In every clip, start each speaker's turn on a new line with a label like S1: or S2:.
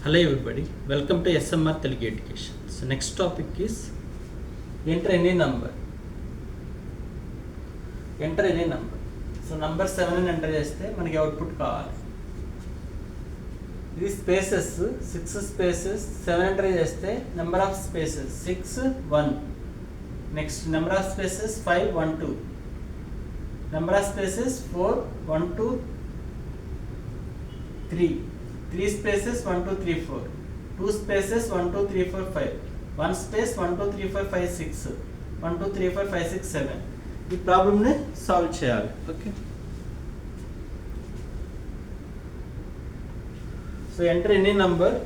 S1: Hello everybody, welcome to SMR Telugu Education. So next topic is enter any number. Enter any number. So number 7 అని enter చేస్తే మనకి output కావాలి. ఇది spaces 6 spaces 7 enter చేస్తే number of spaces 6 1. Next number of spaces 5 1 2. Number of spaces 4 1 2 3. 3 spaces 1 2 3 4. 2 spaces 1 2 3 4 5. 1 space 1 2 3 4 5 6. 1 2 3 4 5 6 7. ఈ ప్రాబ్లమ్ని solve చేయాలి. Okay, so enter any number.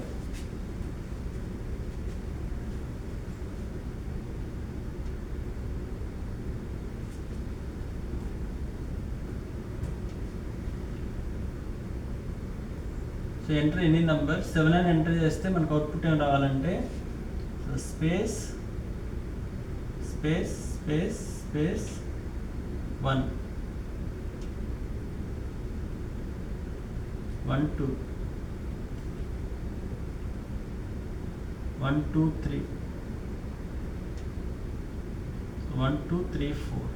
S1: So enter any number 7 అని ఎంటర్ చేస్తే మనకు అవుట్పుట్ ఏం రావాలంటే space space space space 1 1 2 1 2 3 1 2 3 4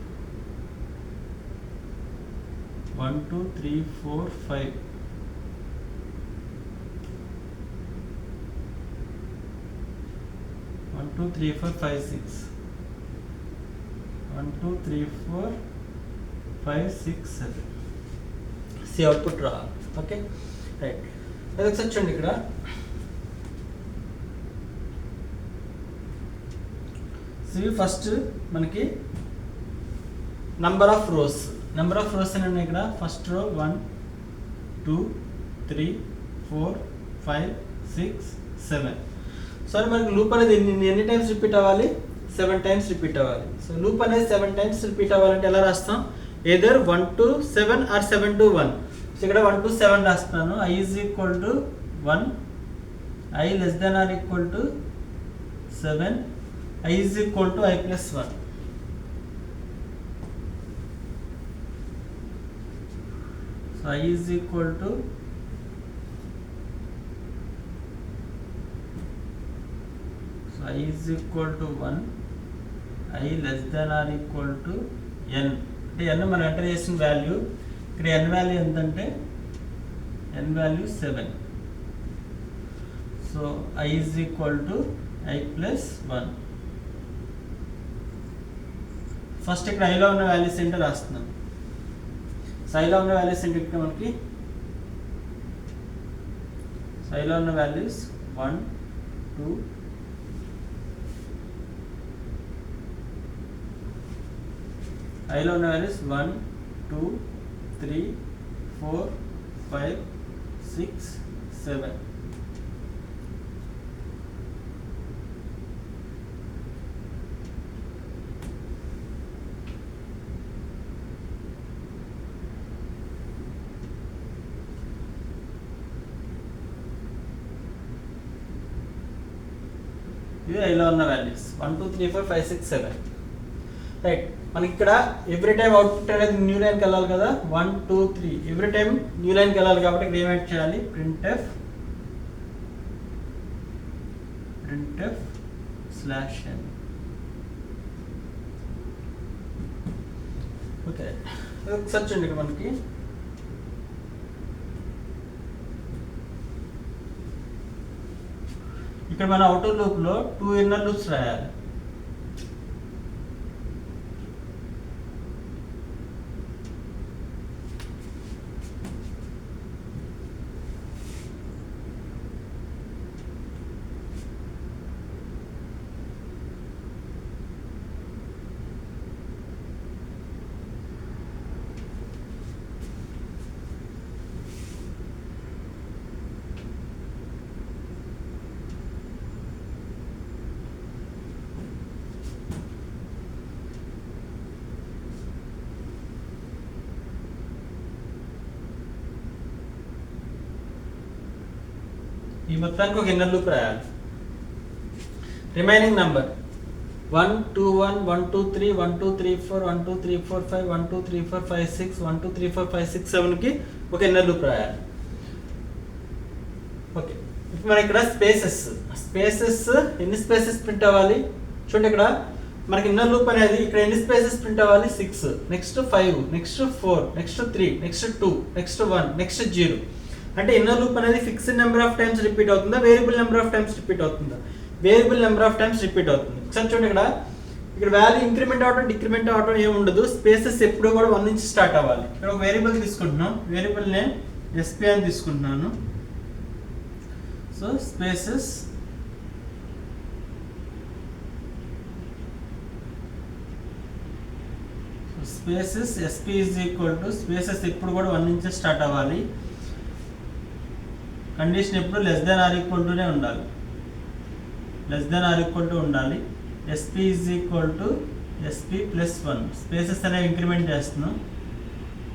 S1: 1 2 3 4 5 1 2 3 4 5 6 1 2 3 4 5 6 7. C output రా. Okay right, అది ఒకసారి చూడండి. ఇక్కడ సి ఫస్ట్ మనకి నంబర్ ఆఫ్ రోస్ అని ఇక్కడ ఫస్ట్ రో 1 2 3 4 5 6 7. సో మనకి లూప్ అనేది ఎన్ని టైమ్స్ రిపీట్ అవ్వాలి? 7 టైమ్స్ రిపీట్ అవ్వాలి. సో లూప్ అనేది 7 టైమ్స్ రిపీట్ అవ్వాలంటే ఎలా రాస్తాం? Either 1 to 7 or 7 to 1. So ఇక్కడ 1 to 7 రాస్తున్నాను. I is equal to 1, I less than or equal to 7, I is equal to I plus 1. So I is equal to I is equal to 1, I less than or equal to n. అంటే n మనం enter చేసిన value, ఇక్కడ n value ఎంతంటే n value 7. So I is equal to I plus 1. First ఇక్కడ ఐలో ఉన్న values ఏంటో రాస్తున్నాం. సో ఐలో ఉన్న వాల్యూస్ ఏంటి? ఇక్కడ మనకి ఐలో ఉన్న వాల్యూస్ 1 2 ఐలో ఉన్న వాల్యూస్ 1 2 3 4 5 6 7. ఇవి ఐలో ఉన్న వాల్యూస్ 1 2 3 4 5 6 7. రైట్, మనకి ఇక్కడ ఎవ్రీ టైం అవుట్పుట్ అనేది న్యూ లైన్కి వెళ్ళాలి కదా. 1 2 3 ఎవ్రీ టైం న్యూ లైన్కి వెళ్ళాలి కాబట్టి ఇక్కడ ఏమైట్ చేయాలి? Printf /n. ఓకే, ఒకసారి చూడండి. ఇక్కడ మనకి ఇక్కడ మన అవుటర్ లూప్లో 2 ఇన్నర్ లూప్స్ రాయాలి. ఈ మొత్తానికి ఒక ఇన్నర్ లూప్ రాయాలి. రిమైనింగ్ నంబర్ 1 2 1 1 2 3 1 2 3 4 1 2 3 4 5 1 2 3 4 5 6 1 2 3 4 5 6 7 కి ఒక ఇన్నర్ లూప్ రాయాలి. ఓకే, ఇప్పుడు మనకి ఇక్కడ స్పేసెస్ ఎన్ని స్పేసెస్ ప్రింట్ అవ్వాలి చూడండి. ఇక్కడ మనకి ఇన్నర్ లూప్ అనేది ఇక్కడ ఎన్ని స్పేసెస్ ప్రింట్ అవ్వాలి 6, next 5, next 4, next 3, next 2, next 1, next 0. అంటే ఇన్నర్ లూప్ అనేది fixed number of times repeat అవుతుందా, variable number of times repeat అవుతుందా? Variable number of times repeat అవుతుంది. ఒకసారి చూడండి, ఇక్కడ వాల్యూ ఇంక్రిమెంట్ అవడం డిక్రిమెంట్ అవడం ఏమి ఉండదు. స్పేసెస్ ఎప్పుడు కూడా 1 నుంచి స్టార్ట్ అవ్వాలి. ఇక్కడ ఒక వేరియబుల్ తీసుకుంటున్నాం, వేరియబుల్ నేమ్ SP అని తీసుకుంటున్నాను. So spaces SP is equal to spaces ఎప్పుడు కూడా 1 నుంచి స్టార్ట్ అవ్వాలి. కండిషన్ ఎప్పుడు లెస్ దాన్ ఆర్ ఈక్వల్ టునే ఉండాలి, ఉండాలి. SP is equal to SP plus 1. Spaces అనేవి ఇంక్రిమెంట్ చేస్తున్నాం.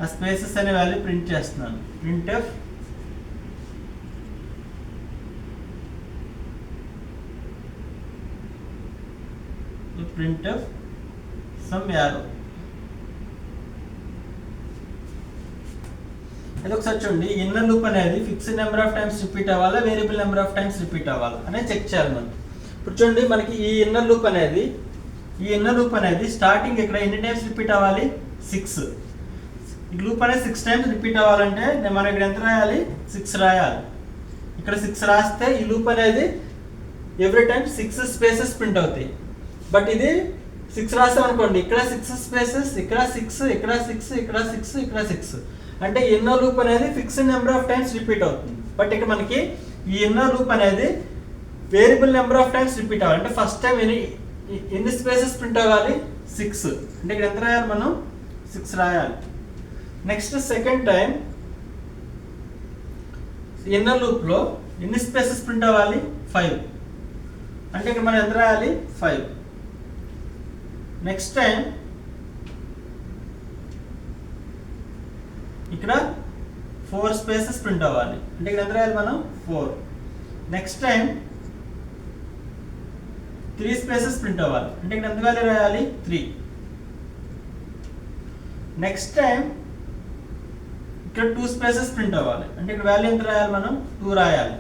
S1: ఆ స్పేసెస్ అనే వాల్యూ ప్రింట్ చేస్తున్నాను. printf some arrow. అది ఒకసారి చూడండి, ఇన్నర్ లూప్ అనేది fixed number of times repeat అవ్వాలా, variable number of times repeat అవ్వాలా అనేది చెక్ చేయాలి మనం. ఇప్పుడు చూడండి, మనకి ఈ ఇన్నర్ లూప్ అనేది స్టార్టింగ్ ఇక్కడ ఎన్ని టైమ్స్ రిపీట్ అవ్వాలి 6. ఈ లూప్ అనేది 6 టైమ్స్ రిపీట్ అవ్వాలంటే మనం ఇక్కడ ఎంత రాయాలి 6 రాయాలి. ఇక్కడ 6 రాస్తే ఈ లూప్ అనేది ఎవ్రీ టైం 6 స్పేసెస్ ప్రింట్ అవుతాయి. బట్ ఇది 6 రాసాం అనుకోండి, ఇక్కడ 6 స్పేసెస్, ఇక్కడ 6, ఇక్కడ 6, ఇక్కడ 6, ఇక్కడ 6. అంటే ఇన్నర్ లూప్ అనేది fixed number of times repeat అవుతుంది. బట్ ఇక్కడ మనకి ఈ ఇన్నర్ లూప్ అనేది variable number of times repeat అవ్వాలి. అంటే ఫస్ట్ టైం ఎన్ని స్పేసెస్ ప్రింట్ అవ్వాలి 6. అంటే ఇక్కడ ఎంత రాయాలి మనం 6 రాయాలి. Next second time inner loop లో ఎన్ని స్పేసెస్ ప్రింట్ అవ్వాలి 5. అంటే ఇక్కడ మనం ఎంత రాయాలి 5. నెక్స్ట్ టైం ఇక్కడ 4 స్పేసెస్ ప్రింట్ అవ్వాలి. అంటే ఇక్కడ ఎంత రాయాలి మనం 4. నెక్స్ట్ టైం 3 స్పేసెస్ ప్రింట్ అవ్వాలి. అంటే ఇక్కడ ఎంత వాల్యూ రాయాలి 3. నెక్స్ట్ టైం ఇక్కడ 2 స్పేసెస్ ప్రింట్ అవ్వాలి. అంటే ఇక్కడ వాల్యూ ఎంత రాయాలి మనం 2 రాయాలి.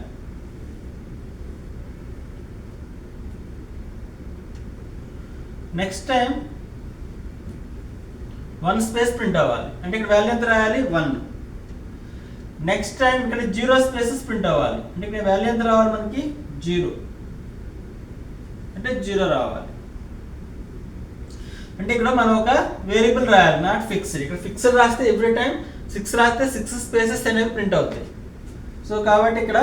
S1: నెక్స్ట్ టైం 1 స్పేస్ ప్రింట్ అవ్వాలి. అంటే ఇక్కడ వాల్యూ ఎంత రాయాలి 1. నెక్స్ట్ టైం ఇక్కడ 0 స్పేసెస్ ప్రింట్ అవ్వాలి. అంటే ఇక్కడ వాల్యూ ఎంత రావాలి మనకి 0. అంటే 0 రావాలి. అంటే ఇక్కడ మనం ఒక వేరియబుల్ రాయాలి, నాట్ ఫిక్స్డ్. ఇక్కడ ఫిక్స్డ్ రాస్తే ఎవ్రీ టైం 6 రాస్తే 6 స్పేసెస్ అనేవి ప్రింట్ అవుతాయి. సో కాబట్టి ఇక్కడ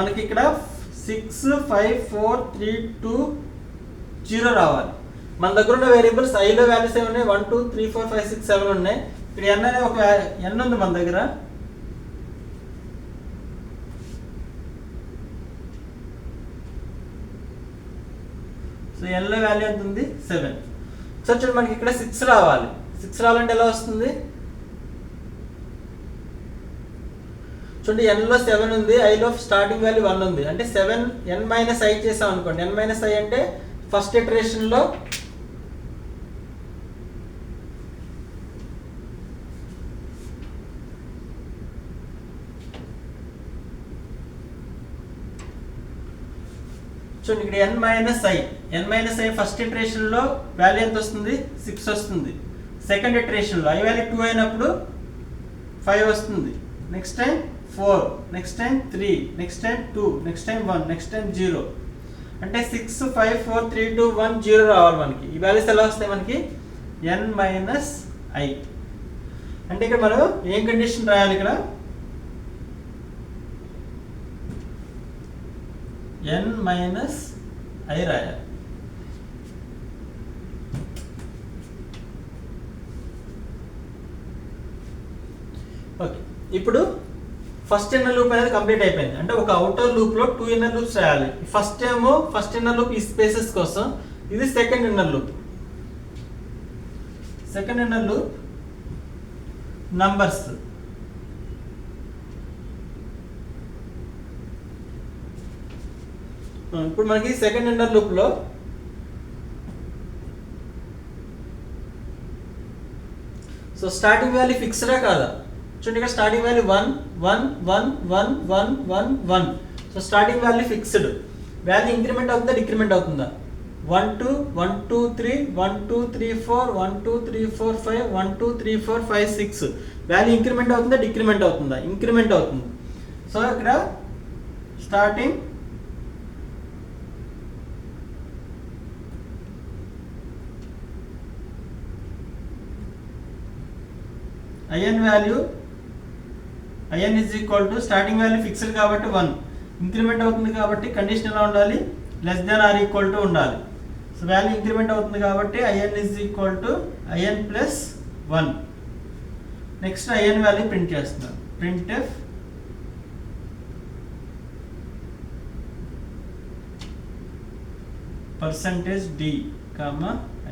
S1: మనకి ఇక్కడ 6, 5, 4, 3, 2, 0 రావాలి. మన దగ్గర ఉన్న వేరియబుల్స్ ఐలో వాల్యూస్ ఏమి ఉన్నాయి 1, 2, 3, 4, 5, 6, 7 ఉన్నాయి. ఇక్కడ n అనే ఒక n ఉంది మన దగ్గర. సో n లో వాల్యూ ఎంత ఉంది 7. సో చూడండి, మనకి ఇక్కడ 6 రావాలి. 6 రావాలంటే ఎలా వస్తుంది చూడండి, n లో 7 ఉంది, i లో స్టార్టింగ్ వాల్యూ 1 ఉంది. అంటే 7 n మైనస్ i చేసాం అనుకోండి. n మైనస్ i అంటే ఫస్ట్ ఇటరేషన్ లో చూడండి, ఇక్కడ n minus i first iteration లో వాల్యూ ఎంత వస్తుంది 6 వస్తుంది. సెకండ్ ఇటరేషన్ లో i వాల్యూ 2 అయినప్పుడు 5 వస్తుంది. Next time 4, next time 3, next time 2, next time 1, next time 0. అంటే 6, 5, 4, 3, 2, 1, 0 రావాలి మనకి. ఈ వాల్యూస్ ఎలా వస్తాయి మనకి n మైనస్ i. అంటే ఇక్కడ మనం ఏం కండిషన్ రాయాలి, ఇక్కడ n మైనస్ i రాయాలి. ఓకే, ఇప్పుడు ఫస్ట్ ఇన్నర్ లూప్ అనేది కంప్లీట్ అయిపోయింది. అంటే ఒక అవుటర్ లూప్ లో 2 ఇన్నర్ లూప్స్ రాయాలి. ఫస్ట్ ఇన్నర్ లూప్ ఈ స్పేసెస్ కోసం, ఇది second inner loop. Second inner loop numbers. ఇప్పుడు మనకి సెకండ్ ఇన్నర్ లూప్ లో సో స్టార్టింగ్ వాల్యూ ఫిక్స్డా కాదా చూడండి, ఇక్కడ starting value 1, 1, 1, 1, 1, 1, 1. So starting value fixed, value increment అవుతుందా డిక్రిమెంట్ అవుతుందా? 1 2 1 2 3 1 2 3 4 1 2 3 4 5 1 2 3 4 5 6 వాల్యూ ఇంక్రిమెంట్ అవుతుందా డిక్రిమెంట్ అవుతుందా? ఇంక్రిమెంట్ అవుతుంది. సో ఇక్కడ starting IN value IN is equal to starting value fixed కాబట్టి 1, ఇంక్రిమెంట్ అవుతుంది కాబట్టి కండిషన్ ఎలా ఉండాలి? Less than or equal to ఉండాలి. సో వాల్యూ ఇంక్రిమెంట్ అవుతుంది కాబట్టి IN is equal to IN plus 1. Next IN value print చేస్తున్నాం. printf %d,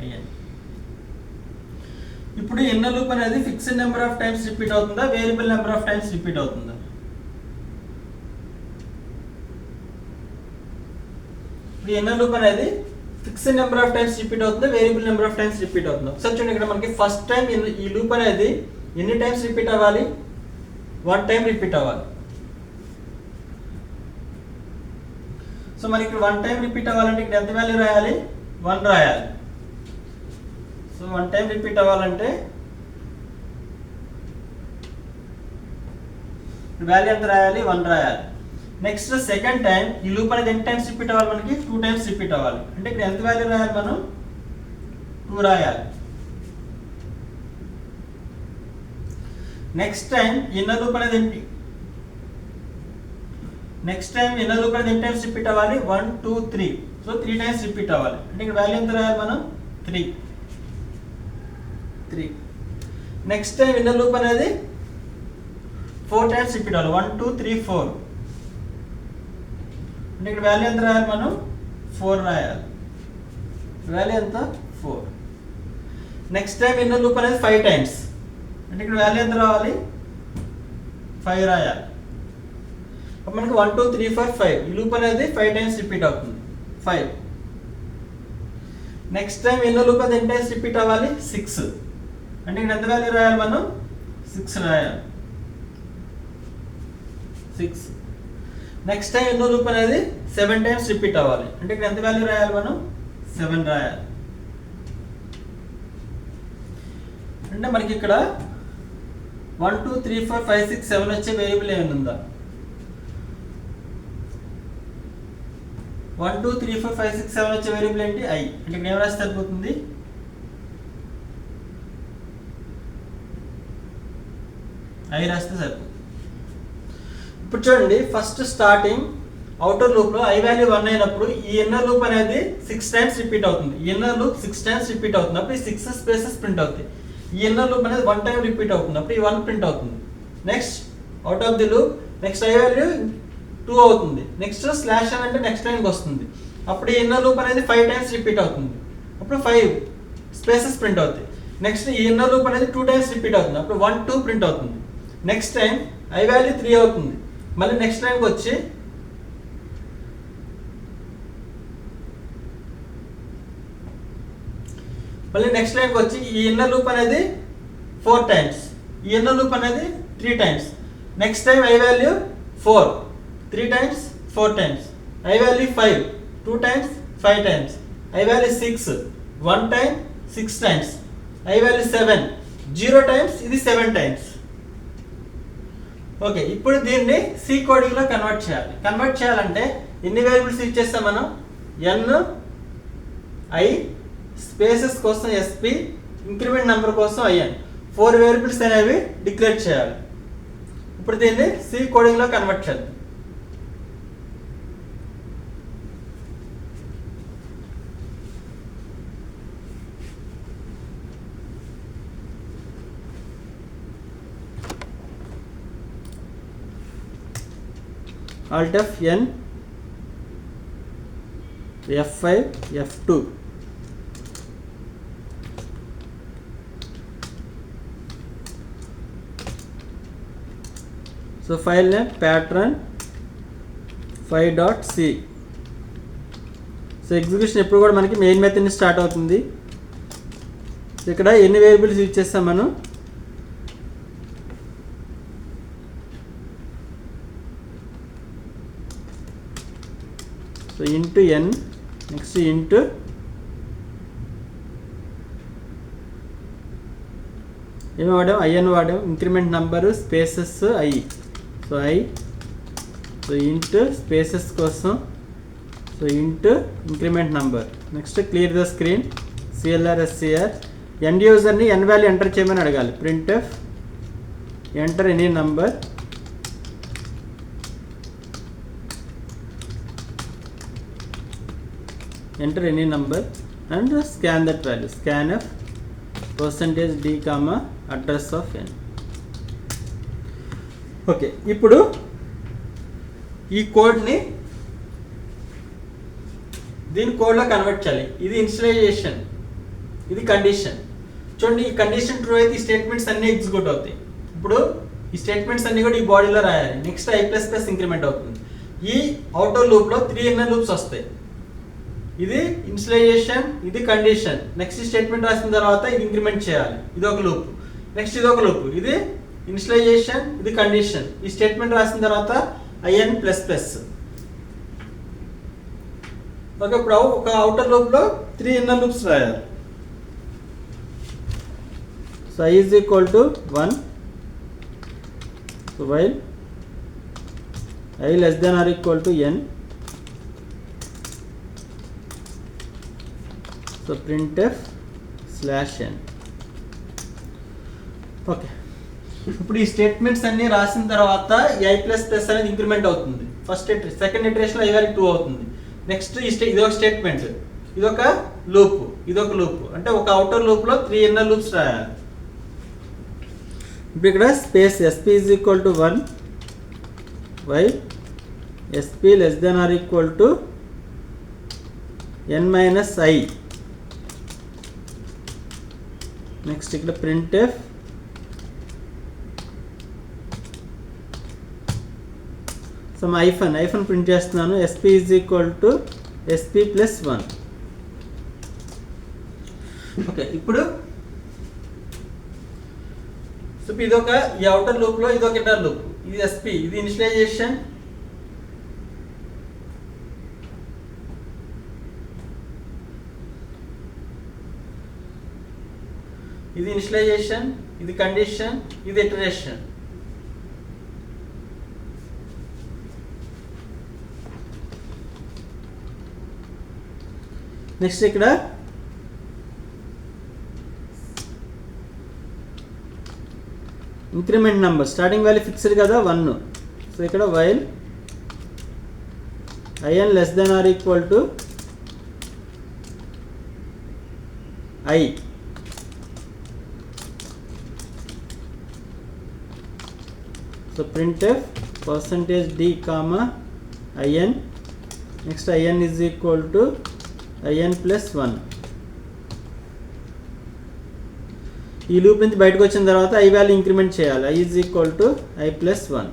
S1: IN. ఇప్పుడు ఇన్నర్ లూప్ అనేది fixed number of times repeat అవుతుందా variable number of times repeat అవుతుందా? ఇప్పుడు inner loop అనేది fixed number of times repeat అవుతుందా variable number of times repeat అవుతుందా? ఒకసారి చూడండి, ఇక్కడ మనకి ఫస్ట్ టైం ఈ లూప్ అనేది ఎన్ని టైమ్స్ రిపీట్ అవ్వాలి? 1 టైం రిపీట్ అవ్వాలి. సో మనకి ఇక్కడ 1 టైం రిపీట్ అవ్వాలంటే ఇక్కడ ఎంత వాల్యూ రాయాలి? 1 రాయాలి. సో 1 టైం రిపీట్ అవ్వాలంటే వాల్యూ ఎంత రాయాలి? 1 రాయాలి. నెక్స్ట్ సెకండ్ టైం ఈ లూప్ అనేది ఎన్ని టైమ్స్ రిపీట్ అవ్వాలి? మనకి 2 టైమ్స్ రిపీట్ అవ్వాలి. అంటే ఇక్కడ ఎంత వాల్యూ రాయాలి? మనం 2 రాయాలి. నెక్స్ట్ టైం ఇన్నర్ లూప్ అనేది ఎన్ని టైమ్స్ రిపీట్ అవ్వాలి? 1 2 3. సో 3 టైమ్స్ రిపీట్ అవ్వాలి. అంటే ఇక్కడ వాల్యూ ఎంత రాయాలి? మనం 3. నెక్స్ట్ టైం ఇన్నర్ లూప్ అనేది 4 టైమ్స్ రిపీట్ అవ్వాలి. 1 2 3 4. అంటే ఇక్కడ వాల్యూ ఎంత రాయాలి? మనం 4 రాయాలి. వాల్యూ ఎంత? 4. నెక్స్ట్ టైం ఇన్నర్ లూప్ అనేది 5 టైమ్స్. అంటే ఇక్కడ వాల్యూ ఎంత రావాలి? 5 రాయాలి. అప్పుడు మనకి 1 2 3 4 5 ఈ లూప్ అనేది 5 టైమ్స్ రిపీట్ అవుతుంది. 5. నెక్స్ట్ టైం ఇన్నర్ లూప్ అనేది ఎన్ని టైమ్స్ రిపీట్ అవ్వాలి? 6. అంటే ఇక్కడ ఎంత వాల్యూ రాయాలి? మనం 6 రాయాలి. 6. నెక్స్ట్ టైం ఇన్నర్ లూప్ అనేది 7 టైమ్స్ రిపీట్ అవ్వాలి. అంటే ఇక్కడ ఎంత వాల్యూ రాయాలి? మనం 7 రాయాలి. అంటే మనకి ఇక్కడ 1 2 3 4 5 6 7 వచ్చే వేరియబుల్ ఏమైనా ఉందా? 1 2 3 4 5 6 7 వచ్చే వేరియబుల్ ఏంటి? I. అంటే ఇక్కడ ఏం రాస్తే సరిపోతుంది? I రాస్తే సరిపోతుంది. ఇప్పుడు చూడండి, ఫస్ట్ స్టార్టింగ్ అవుటర్ లూప్ లో I వాల్యూ 1 అయినప్పుడు ఈ ఇన్నర్ లూప్ అనేది 6 టైమ్స్ రిపీట్ అవుతుంది. ఈ ఇన్నర్ లూప్ 6 టైమ్స్ రిపీట్ అవుతుంది. అప్పుడు ఈ 6 స్పేసెస్ ప్రింట్ అవుతాయి. ఈ ఇన్నర్ లూప్ అనేది 1 టైం రిపీట్ అవుతుంది. అప్పుడు ఈ 1 ప్రింట్ అవుతుంది. Next out of the loop next I value 2 అవుతుంది. నెక్స్ట్ స్లాష్ అంటే నెక్స్ట్ టైంకి వస్తుంది. అప్పుడు ఈ ఇన్నర్ లూప్ అనేది 5 టైమ్స్ రిపీట్ అవుతుంది. అప్పుడు 5 స్పేసెస్ ప్రింట్ అవుతాయి. నెక్స్ట్ ఈ ఇన్నర్ లూప్ అనేది 2 టైమ్స్ రిపీట్ అవుతుంది. అప్పుడు 1 2 ప్రింట్ అవుతుంది. నెక్స్ట్ టైం I వాల్యూ 3 అవుతుంది. మళ్ళీ నెక్స్ట్ టైంకి వచ్చి ఈ ఇన్నర్ లూప్ అనేది 4 టైమ్స్, ఈ ఇన్నర్ లూప్ అనేది 3 times. Next time I value 4 3 times 4 times. I value 5 2 times 5 times. I value 6 1 time 6 times. I value 7 0 times. ఇది 7 టైమ్స్. ఓకే, ఇప్పుడు దీన్ని సి కోడింగ్ లో కన్వర్ట్ చేయాలి. కన్వర్ట్ చేయాలంటే ఎన్ని వేరియబుల్స్ యూజ్ చేస్తాం మనం? n I స్పేసెస్ కోసం SP, ఇంక్రిమెంట్ నెంబర్ కోసం IN, 4 వేరియబుల్స్ అనేవి డిక్లేర్ చేయాలి. ఇప్పుడు దీన్ని సి కోడింగ్ లో కన్వర్ట్ చేద్దాం. Alt F(n) F5 F2. So file name pattern 5.c. So execution ఎప్పుడు కూడా మనకి మెయిన్ మెథడ్ నుంచి స్టార్ట్ అవుతుంది. ఇక్కడ ఎన్ని వేరియబుల్స్ యూజ్ చేస్తాం మనం? So int n, next int ఏమి వాడాం, ఐఎన్ వాడాం, increment number spaces I, so I, so int spaces కోసం so int increment number. Next clear the screen, C L R S C R. End యూజర్ని ఎన్ వాల్యూ ఎంటర్ చేయమని అడగాలి. Printf enter any number, enter any number and scan that value, scanf %d, address of n. Okay, ఇప్పుడు ఈ కోడ్ని దీని కోడ్లో convert చేయాలి. ఇది ఇనిషియలైజేషన్, ఇది కండిషన్. చూడండి, ఈ కండిషన్ ట్రూ అయితే ఈ స్టేట్మెంట్స్ అన్నీ ఎగ్జిక్యూట్ అవుతాయి. ఇప్పుడు ఈ స్టేట్మెంట్స్ అన్నీ కూడా ఈ బాడీలో రాయాలి. నెక్స్ట్ i++ ఇంక్రిమెంట్ అవుతుంది. ఈ అవుటర్ లూప్లో 3 ఇన్నర్ లూప్స్ వస్తాయి. ఇది ఇనిషియలైజేషన్, ఇది కండిషన్. నెక్స్ట్ స్టేట్మెంట్ రాసిన తర్వాత ఇది ఇంక్రిమెంట్ చేయాలి, ఇది ఒక లూప్. నెక్స్ట్ ఇది ఒక లూప్, ఇది ఇనిషియలైజేషన్, ఇది కండిషన్. ఈ స్టేట్మెంట్ రాసిన తర్వాత IN++. ఓకే, ఇప్పుడు ఒక అవుటర్ లూప్లో 3 ఇన్నర్ లూప్స్ రాయాలి. So I = 1, so while I <= n, so printf/n. Okay, ఇప్పుడు ఈ స్టేట్మెంట్స్ అన్ని రాసిన తర్వాత i++ అనేది ఇంక్రిమెంట్ అవుతుంది. సెకండ్ ఇటరేషన్లో i వాల్యూ 2 అవుతుంది. నెక్స్ట్ ఇది ఒక స్టేట్మెంట్, ఇదొక లూప్, ఇదొక లూప్. అంటే ఒక అవుటర్ లూప్లో 3 ఇన్నర్ లూప్స్ రాయాలి. ఇప్పుడు ఇక్కడ space sp = 1, while sp <= n - i. Next ఇక్కడ printf సమ్ ఐఫన్ ప్రింట్ చేస్తున్నాను. sp = sp+1. ఓకే, ఇప్పుడు సో ఇదొక ఈ అవుటర్ లూప్లో ఇదొక ఇన్నర్ లూప్, ఇది sp, ఇది ఇనిషియలైజేషన్, ఇది ఇనిషియలైజేషన్, ఇది కండిషన్, ఇది ఇటరేషన్. నెక్స్ట్ ఇక్కడ increment number, starting value fixed కదా 1. సో ఇక్కడ while IN <= I, so printf %d, IN, next IN = IN+1. ఈ లూప్ నుంచి బయటకు వచ్చిన తర్వాత i వాల్యూ ఇంక్రిమెంట్ చేయాలి. I = i+1.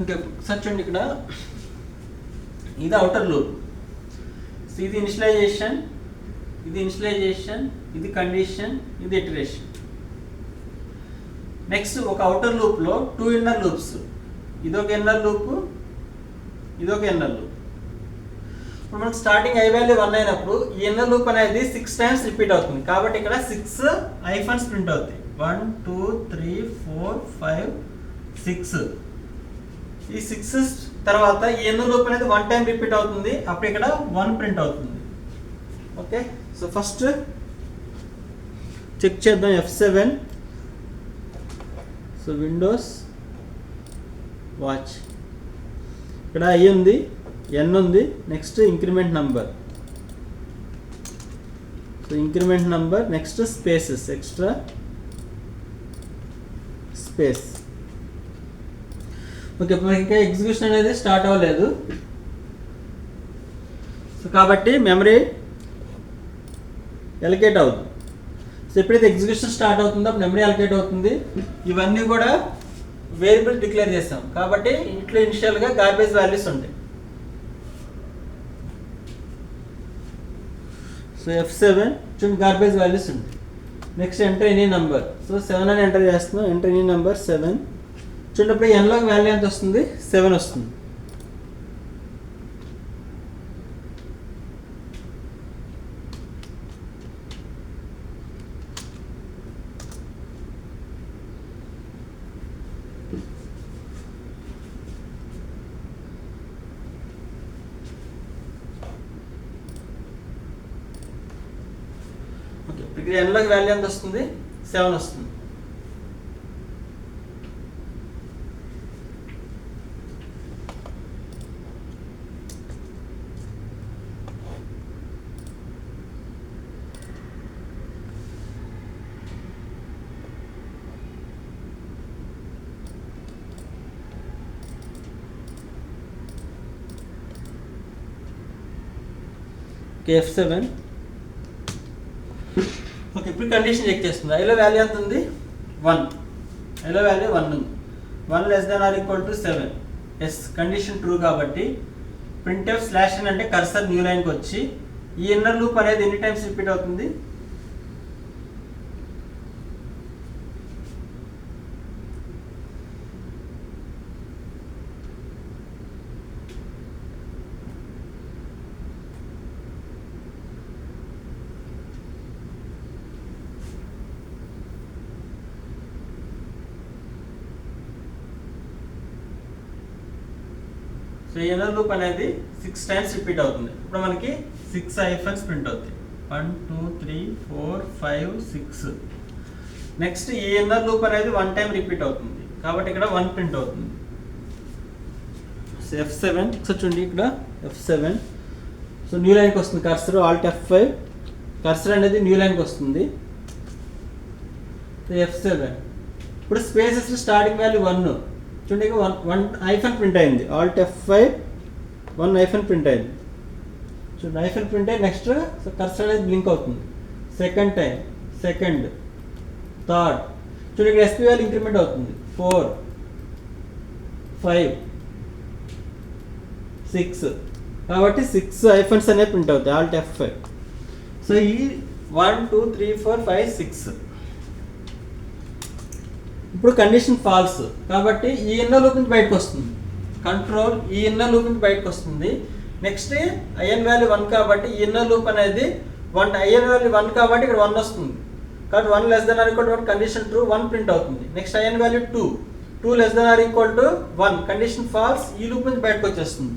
S1: ఓకే, చూడండి, ఇక్కడ ఇది అవుటర్ లూప్, ఇది ఇనిషియలైజేషన్, ఇది కండిషన్, ఇది ఇటరేషన్. నెక్స్ట్ ఒక అవుటర్ లూప్లో 2 ఇన్నర్ లూప్స్, ఇదొక ఇన్నర్ లూప్, ఇదొక ఇన్నర్ లూప్. ఇప్పుడు మనకు స్టార్టింగ్ i వాల్యూ 1 అయినప్పుడు ఈ ఇన్నర్ లూప్ అనేది 6 టైమ్స్ రిపీట్ అవుతుంది. కాబట్టి ఇక్కడ 6 ఐఫన్స్ ప్రింట్ అవుతాయి. 1 2 3 4 5 6. ఈ 6 తర్వాత ఈ ఇన్నర్ లూప్ అనేది 1 టైం రిపీట్ అవుతుంది. అప్పుడు ఇక్కడ 1 ప్రింట్ అవుతుంది. ఓకే, సో ఫస్ట్ చెక్ చేద్దాం. F7, సో విండోస్ వాచ్, ఇక్కడ I ఉంది, n ఉంది, next increment number, so increment number, next spaces, extra space. Okay, ఇంకా ఎగ్జిక్యూషన్ అనేది స్టార్ట్ అవ్వలేదు. సో కాబట్టి మెమరీ ఎలకేట్ అవుతుంది. సో ఎప్పుడైతే ఎగ్జిక్యూషన్ స్టార్ట్ అవుతుందో అప్పుడు మెమరీ అలకేట్ అవుతుంది. ఇవన్నీ కూడా వేరియబుల్ డిక్లేర్ చేసాం కాబట్టి ఇంట్లో ఇనిషియల్గా గార్బేజ్ వాల్యూస్ ఉంటాయి. సో F7 చూడండి, గార్బేజ్ వాల్యూస్ ఉంటాయి. Next enter any number. So 7 అని ఎంటర్ చేస్తున్నాం. Enter any number 7. చూడప్పుడు ఎన్లోకి వాల్యూ ఎంత వస్తుంది? 7 వస్తుంది. ఓకే, ఇప్పుడు ఎన్లోకి వాల్యూ ఎంత వస్తుంది? 7 వస్తుంది. F7. ఓకే, ఇప్పుడు కండిషన్ చెక్ చేస్తుంది. ఐలో వాల్యూ ఎంత ఉంది? 1. ఐలో వాల్యూ 1 ఉంది. 1 less than or equal to 7. Yes, condition true కాబట్టి ప్రింట్ఎఫ్ /n అంటే కర్సర్ న్యూ లైన్కి వచ్చి ఈ ఇన్నర్ లూప్ అనేది ఎన్ని టైమ్స్ రిపీట్ అవుతుంది? సో ఇన్నర్ లూప్ అనేది 6 టైమ్స్ రిపీట్ అవుతుంది. ఇప్పుడు మనకి 6 హైఫన్స్ ప్రింట్ అవుతాయి. 1 2 3 4 5 6. నెక్స్ట్ ఈ ఇన్నర్ లూప్ అనేది 1 టైం రిపీట్ అవుతుంది కాబట్టి ఇక్కడ 1 ప్రింట్ అవుతుంది. So F7. సో చూడండి ఇక్కడ F7. సో న్యూ లైన్కి వస్తుంది కర్సర్. Alt F5. కర్సర్ అనేది న్యూ లైన్కి వస్తుంది. So F7. ఇప్పుడు స్పేసెస్ స్టార్టింగ్ వాల్యూ 1. చూడండి 1 హైఫన్ ప్రింట్ అయింది. Alt F5. 1 హైఫన్ ప్రింట్ అయింది. చూడండి హైఫన్ ప్రింట్ అయ్యి నెక్స్ట్ కర్సర్ అనేది బ్లింక్ అవుతుంది. Second time, second, third. చూడండి ఇక్కడ SP వాల్యూ ఇంక్రిమెంట్ అవుతుంది. 4 5 6. కాబట్టి 6 హైఫన్స్ అనేవి ప్రింట్ అవుతాయి. Alt F5. సో ఈ 1 2 3 4 5 6. ఇప్పుడు కండిషన్ ఫాల్స్ కాబట్టి ఈ ఇన్నర్ లూప్ నుంచి బయటకు వస్తుంది. కంట్రోల్ ఈ ఇన్నర్ లూప్ నుంచి బయటకు వస్తుంది. నెక్స్ట్ ఐఎన్ వాల్యూ 1 కాబట్టి ఈ ఇన్నర్ లూప్ అనేది ఐఎన్ వాల్యూ 1 కాబట్టి ఇక్కడ 1 వస్తుంది. కాబట్టి 1 less than or equal to 1 condition true 1 print అవుతుంది. Next I N value 2. 2 less than or equal to 1 condition false. ఈ లూప్ నుంచి బయటకు వచ్చేస్తుంది.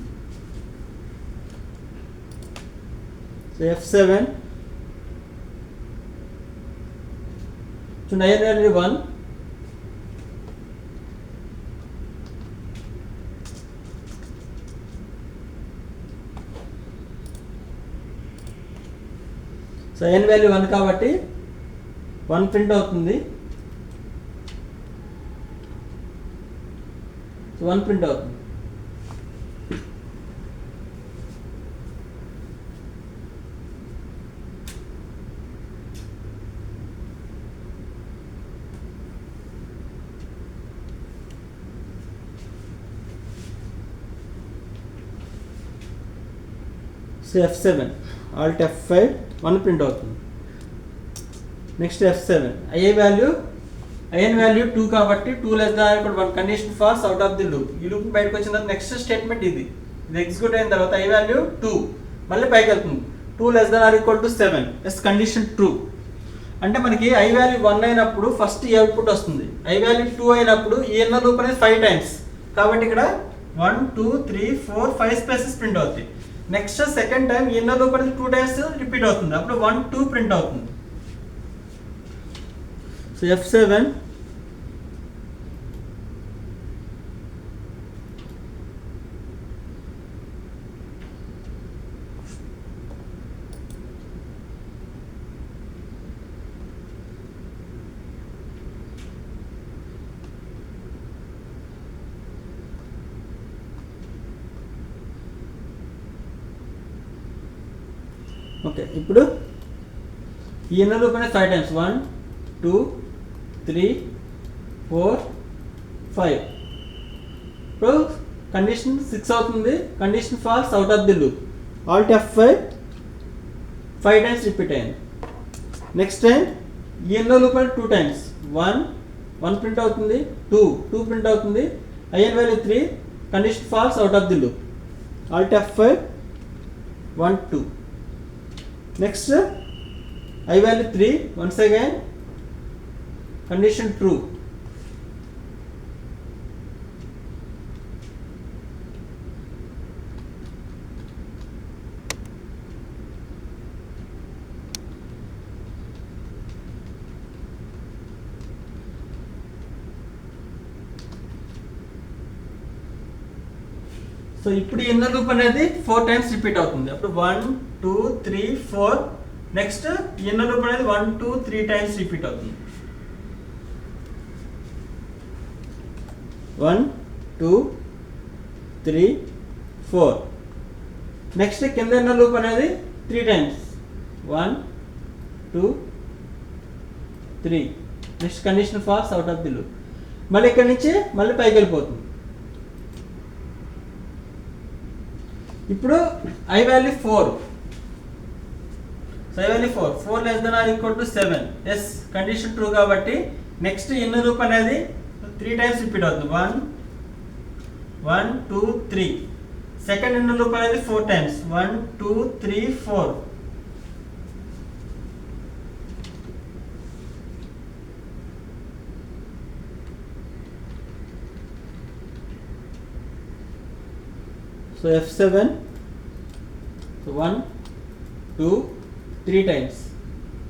S1: So F7. చూడండి I N value 1. So n value 1 కాబట్టి 1 ప్రింట్ అవుతుంది. సో 1 ప్రింట్ అవుతుంది. So F7. Alt F5. 1 print అవుతుంది. Next F7. ఐఎన్ వాల్యూ 2 కాబట్టి 2 less than are 1 condition false out of the loop. ఈ లూప్ బయటకు వచ్చిన తర్వాత నెక్స్ట్ స్టేట్మెంట్ ఇది ఎగ్జిక్యూట్ అయిన తర్వాత ఐ వాల్యూ 2 మళ్ళీ పైకి వెళ్తుంది. 2 less than or equal to 7. Yes, condition true. అంటే మనకి ఐ వాల్యూ 1 అయినప్పుడు ఫస్ట్ ఈ అవుట్పుట్ వస్తుంది. ఐ వాల్యూ 2 అయినప్పుడు ఈ ఇన్నర్ లూప్ అనేది 5 టైమ్స్ కాబట్టి ఇక్కడ 1 2 3 4 5 స్పేసెస్ ప్రింట్ అవుతాయి. Next second time inner loop అనేది 2 టైమ్స్ రిపీట్ అవుతుంది. అప్పుడు 1 2 ప్రింట్ అవుతుంది. So F7. ఓకే, ఇప్పుడు ఈ ఇన్నర్ లూప్ అనేది 5 టైమ్స్ 1 2 3 4 5. ఇప్పుడు కండిషన్ 6 అవుతుంది. Condition false out of the loop. Alt F5. 5 times repeat అయింది. నెక్స్ట్ టైం ఈ ఎన్నో లూప్ అనేది 2 టైమ్స్ 1 ప్రింట్ అవుతుంది, 2 ప్రింట్ అవుతుంది, I N value 3, condition false out of the loop. Alt F5 1 2. Next I value 3, once again condition true. So ఇప్పుడు inner loop అనేది 4 times repeat అవుతుంది. అప్పుడు 1 2 3 4. నెక్స్ట్ ఇన్నర్ లూప్ అనేది 1 2 3 టైమ్స్ రిపీట్ అవుతుంది. 1 2 3 4. Next కింద inner loop అనేది 3 times 1 2 3. Next condition false out of the loop. మళ్ళీ ఇక్కడ నుంచి మళ్ళీ పైకి వెళ్ళిపోతుంది. ఇప్పుడు I value 4. So I value 4 less than or equal to 7. Yes condition true కాబట్టి నెక్స్ట్ ఇన్నర్ లూప్ అనేది 3 టైమ్స్ రిపీట్ అవుతుంది. 1 2 3. సెకండ్ ఇన్నర్ లూప్ అనేది 4 times 1 2 3 4. So F7 1 2 3 times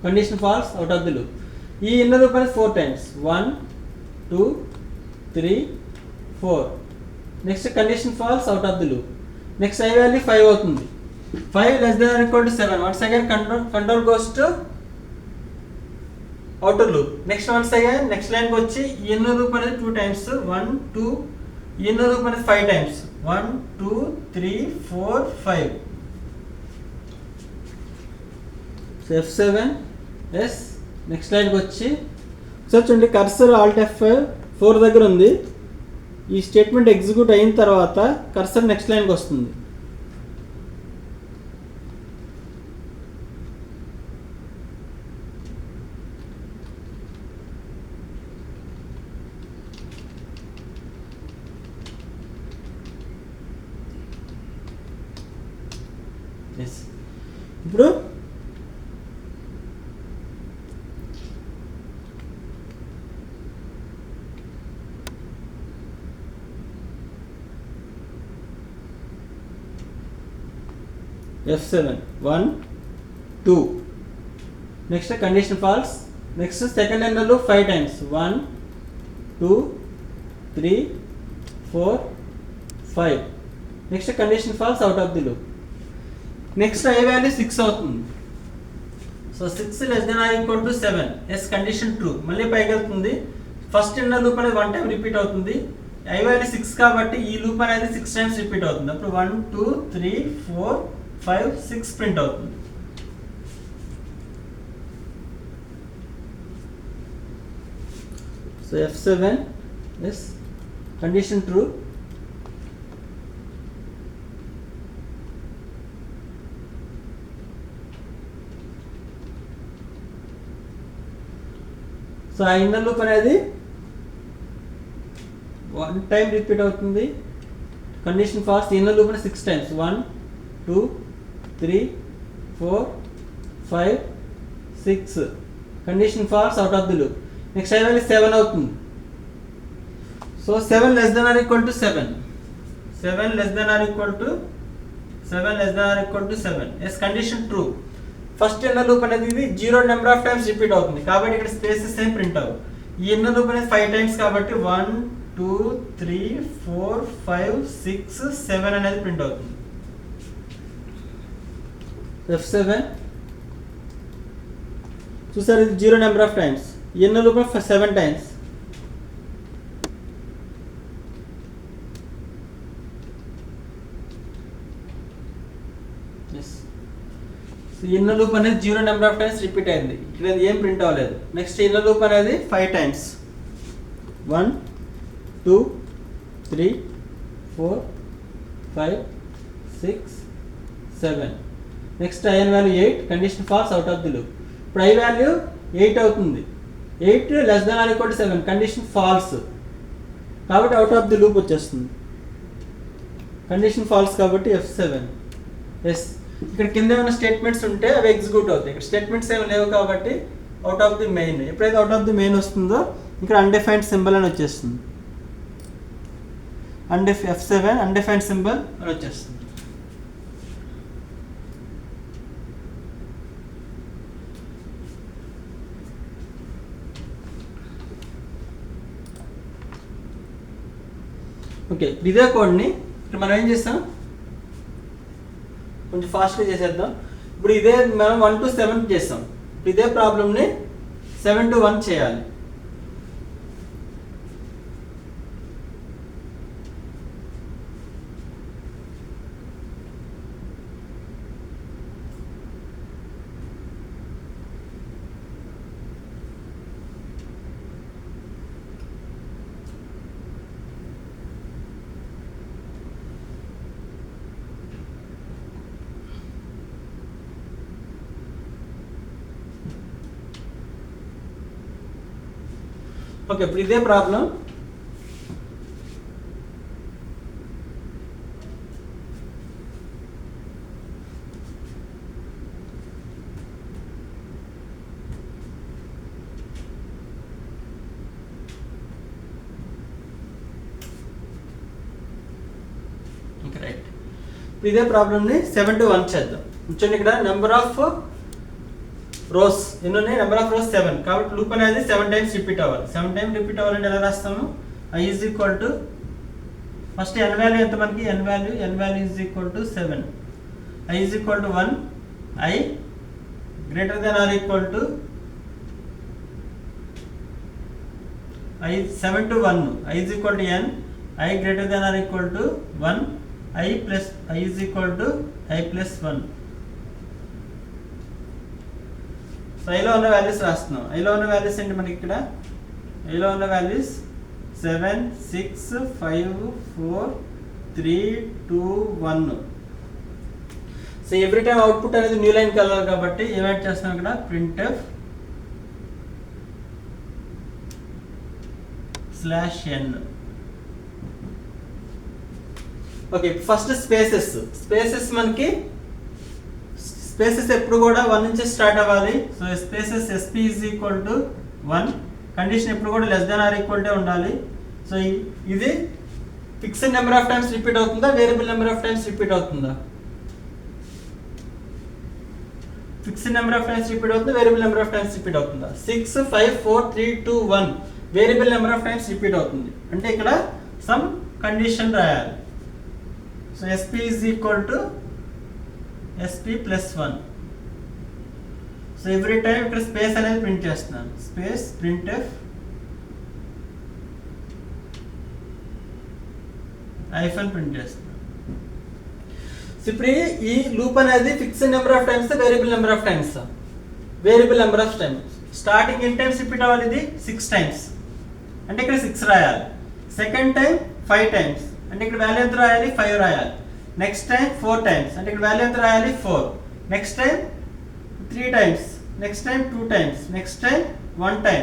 S1: condition false out of the loop. ఈ inner loop అనేది 4 times 1 2 3 4. Next condition false out of the loop. Next I value 5 అవుతుంది. 5 less than or equal to 7. Once again control goes to outer loop. Next once again next line కి వచ్చి ఈ inner loop అనేది 2 times 1 2. ఈ inner loop అనేది 5 times 1 2 3 4 5. So F7 yes next లైన్కి వచ్చి so చూడండి కర్సర్ ఆల్ట్ F4 దగ్గర ఉంది. ఈ స్టేట్మెంట్ ఎగ్జిక్యూట్ అయిన తర్వాత కర్సర్ నెక్స్ట్ లైన్కి వస్తుంది. ఎస్ ఇప్పుడు F7 1 2. Next condition false. Next second inner loop 5 times 1 2 3 4 5. Next condition false out of the loop. Next I value 6 అవుతుంది. So 6 less than or equal to 7. Yes condition true. మళ్ళీ పైకి వెళ్తుంది. First inner loop అనేది 1 time repeat అవుతుంది. I value 6 కాబట్టి ఈ loop అనేది 6 times repeat అవుతుంది. అప్పుడు 1 2 3 4 5 6 ప్రింట్ అవుతుంది. So F7 yes condition true. So ఆ ఇన్నర్ లూప్ అనేది 1 టైం రిపీట్ అవుతుంది. Condition false. ఇన్నర్ లూప్ అనేది 6 times 1 2 3 4 5 6. Condition false out of the loop. Next I value 7 అవుతుంది. So 7 less than or equal to 7. 7 less than or equal to 7. Yes condition true. First inner loop అనేది ఇది 0 number of times repeat అవుతుంది కాబట్టి ఇక్కడ spaces ఏం print అవ్వవు. ఈ inner loop అనేది 5 టైమ్స్ కాబట్టి 1 2 3 4 5 6 7 అనేది ప్రింట్ అవుతుంది. F7 చూసారు ఇది 0 number of times. Inner loop 7 times. Inner loop అనేది 0 నెంబర్ ఆఫ్ టైమ్స్ రిపీట్ అయింది. ఇక్కడ ఏం ప్రింట్ అవ్వలేదు. నెక్స్ట్ ఇన్నర్ లూప్ అనేది 5 times 1 2 3 4 5 6 7. Next I N value 8. Condition false out of the loop. ఇప్పుడు I value 8 అవుతుంది. 8 less than or equal to 7 condition false కాబట్టి out of the loop వచ్చేస్తుంది. Condition false కాబట్టి F7. ఎస్, ఇక్కడ కింద ఏమైనా స్టేట్మెంట్స్ ఉంటే అవి ఎగ్జిక్యూట్ అవుతాయి. ఇక్కడ స్టేట్మెంట్స్ ఏమి లేవు కాబట్టి అవుట్ ఆఫ్ ది మెయిన్. ఎప్పుడైతే అవుట్ ఆఫ్ ది మెయిన్ వస్తుందో ఇక్కడ అన్డిఫైన్డ్ సింబల్ అని వచ్చేస్తుంది. F7 అన్డిఫైన్డ్ సింబల్ అని వచ్చేస్తుంది. ఓకే, ఇదే కోడ్ని ఇప్పుడు మనం ఏం చేస్తాం, కొంచెం ఫాస్ట్గా చేసేద్దాం. ఇప్పుడు ఇదే మనం 1 to 7 చేస్తాం. ఇప్పుడు ఇదే ప్రాబ్లమ్ని 7 to 1 చేయాలి. ఓకే, ఇప్పుడు ఇదే ప్రాబ్లం ఓకే రైట్. ఇప్పుడు ఇదే ప్రాబ్లమ్ని 7 to 1 చేద్దాం. చూడండి, ఇక్కడ నెంబర్ ఆఫ్ రోస్ ఎన్ని ఉన్నాయి, నెంబర్ ఆఫ్ రోస్ 7 కాబట్టి లూప్ అనేది 7 టైమ్స్ రిపీట్ అవ్వాలి. 7 టైమ్స్ రిపీట్ అవ్వాలంటే ఎలా రాస్తాము, I is equal to first n value ఎంత మనకి, n value is equal to 7. I is equal to 1, I greater than or equal to 7 to 1, I is equal to n, I greater than or equal to 1, I is equal to I plus 1. So ఐలో ఉన్న values రాస్తున్నాం. ఐలో ఉన్న values ఏంటి మనకి, ఇక్కడ ఐలో ఉన్న values 7, 6, 5, 4, 3, 2, 1. So every time output అనేది న్యూ లైన్ కలర్ కాబట్టి ఏం యాడ్ చేస్తున్నాం ఇక్కడ, printf /n. Okay, first spaces మనకి స్పేసెస్ ఎప్పుడు కూడా 1 నుంచి స్టార్ట్ అవ్వాలి. So spaces SP is equal to 1, condition ఎప్పుడు కూడా less than or equal to ఉండాలి. సో ఇది fixed number of times repeat అవుతుందా, variable number of times repeat అవుతుందా, fixed number of times repeat అవుతుందా, variable number of times repeat అవుతుందా. 6, 5, 4, 3, 2, 1 variable number of times repeat అవుతుంది అంటే ఇక్కడ some condition రాయాలి. So SP is equal to SP plus 1. So every time ఇక్కడ space అనేది print చేస్తున్నాను, స్పేస్ printf హైఫన్ ప్రింట్ చేస్తున్నాను. సో ఇప్పుడు ఈ లూప్ అనేది fixed number of times, variable number of times, variable number of times. Starting ఎన్ని times repeat అవ్వాలి, ఇది 6 టైమ్స్ అంటే ఇక్కడ 6 రాయాలి. సెకండ్ టైం 5 టైమ్స్ అంటే ఇక్కడ వాల్యూ ఎంత రాయాలి, 5 రాయాలి. నెక్స్ట్ టైం 4 టైమ్స్ అంటే ఇక్కడ వాల్యూ ఎంత రాయాలి, 4. Next time 3 times, next time 2 times, next time 1 time,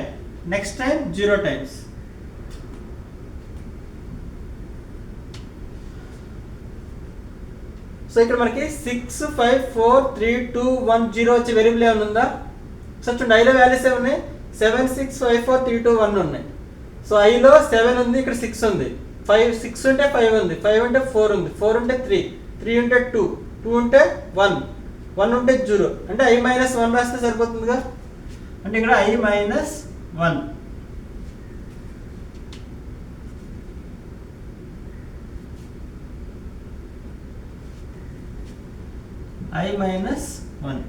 S1: next time 0 times. So ఇక్కడ మనకి 6, 5, 4, 3, 2, 1, 0 వచ్చే వేరియబుల్ ఏమైనా ఉందా. సో చూడండి, ఐలో వాల్యూస్ ఏమున్నాయి, 7, 6, 5, 4, 3, 2, 1 ఉన్నాయి. సో ఐలో 7 ఉంది, ఇక్కడ 6 ఉంది, 6 ఉంటే 5 ఉంది, 5 ఉంటే 4 ఉంది, 4 ఉంటే 3, 3 ఉంటే 2, 2 ఉంటే 1, 1 ఉంటే 0 అంటే I మైనస్ 1 రాస్తే సరిపోతుందిగా. అంటే ఇక్కడ I మైనస్ 1. I minus 1.